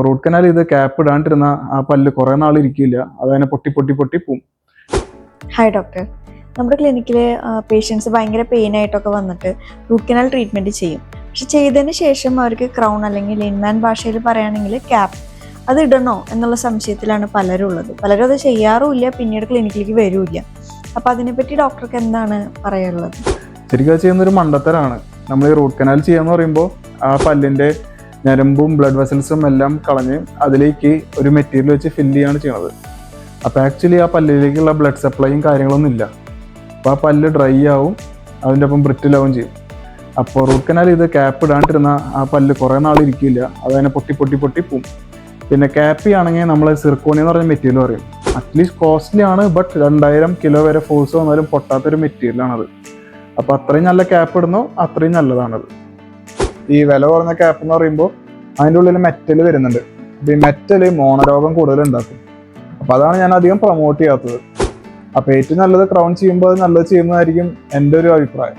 Root canal ഇത് cap ഇടാണ്ടിരുന്ന ആ പല്ല് കുറെ നാൾ ഇരിക്കില്ല, അതങ്ങനെ പൊട്ടി പൊട്ടി പൊട്ടി പോവും. ഹായ് ഡോക്ടർ, നമ്മുടെ ക്ലിനിക്കിൽ പേഷ്യൻസ് ഭയങ്കര പെയിൻ ആയിട്ടൊക്കെ വന്നിട്ട് റൂട്ട് കനാൽ ട്രീറ്റ്മെൻറ്റ് ചെയ്യും. പക്ഷെ ചെയ്തതിന് ശേഷം അവർക്ക് ക്രൗൺ അല്ലെങ്കിൽ ലെയിൻമാൻ ഭാഷയിൽ പറയുകയാണെങ്കിൽ ക്യാപ്പ് അത് ഇടണോ എന്നുള്ള സംശയത്തിലാണ് പലരും ഉള്ളത്. പലരും അത് ചെയ്യാറുമില്ല, പിന്നീട് ക്ലിനിക്കിലേക്ക് വരില്ല. അപ്പോൾ അതിനെപ്പറ്റി ഡോക്ടർക്ക് എന്താണ് പറയാനുള്ളത്? ശരിക്കും അത് ചെയ്യുന്നൊരു മണ്ടത്തരാണ്. നമ്മൾ ഈ റൂട്ട് കനാൽ ചെയ്യാന്ന് പറയുമ്പോൾ ആ പല്ലിൻ്റെ ഞരമ്പും ബ്ലഡ് വെസൽസും എല്ലാം കളഞ്ഞ് അതിലേക്ക് ഒരു മെറ്റീരിയൽ വെച്ച് ഫില്ല് ചെയ്യാണ് ചെയ്യണത്. അപ്പോൾ ആക്ച്വലി ആ പല്ലിലേക്കുള്ള ബ്ലഡ് സപ്ലൈയും കാര്യങ്ങളൊന്നും ഇല്ല. അപ്പോൾ ആ പല്ല് ഡ്രൈ ആവും, അതിൻ്റെ ഒപ്പം ബ്രിറ്റിലാവും ചെയ്യും. അപ്പോൾ റൂട്ട് കനാൽ ഇത് ക്യാപ്പ് ഇടാണ്ടിരുന്ന ആ പല്ല് കുറേ നാൾ ഇരിക്കില്ല, അതങ്ങനെ പൊട്ടി പൊട്ടി പൊട്ടി പോവും. പിന്നെ ക്യാപ്പി ആണെങ്കിൽ നമ്മൾ സിർക്കോണി എന്ന് പറഞ്ഞ മെറ്റീരിയൽ പറയും. അറ്റ്ലീസ്റ്റ് കോസ്റ്റ്ലി ആണ്, ബട്ട് 2000 കിലോ വരെ ഫോഴ്സ് വന്നാലും പൊട്ടാത്തൊരു മെറ്റീരിയലാണത്. അപ്പോൾ അത്രയും നല്ല ക്യാപ്പ് ഇടുന്നു, അത്രയും നല്ലതാണത്. ഈ വില കുറഞ്ഞ ക്യാപ്പ് എന്ന് പറയുമ്പോൾ അതിൻ്റെ ഉള്ളിൽ മെറ്റൽ വരുന്നുണ്ട്. അപ്പോൾ ഈ മെറ്റൽ മോണരോഗം കൂടുതൽ ഉണ്ടാക്കും. അപ്പോൾ അതാണ് ഞാൻ അധികം പ്രൊമോട്ട് ചെയ്യാത്തത്. അപ്പോൾ ഏറ്റവും നല്ലത് ക്രൗൺ ചെയ്യുമ്പോൾ അത് നല്ലത് ചെയ്യുന്നതായിരിക്കും എൻ്റെ ഒരു അഭിപ്രായം.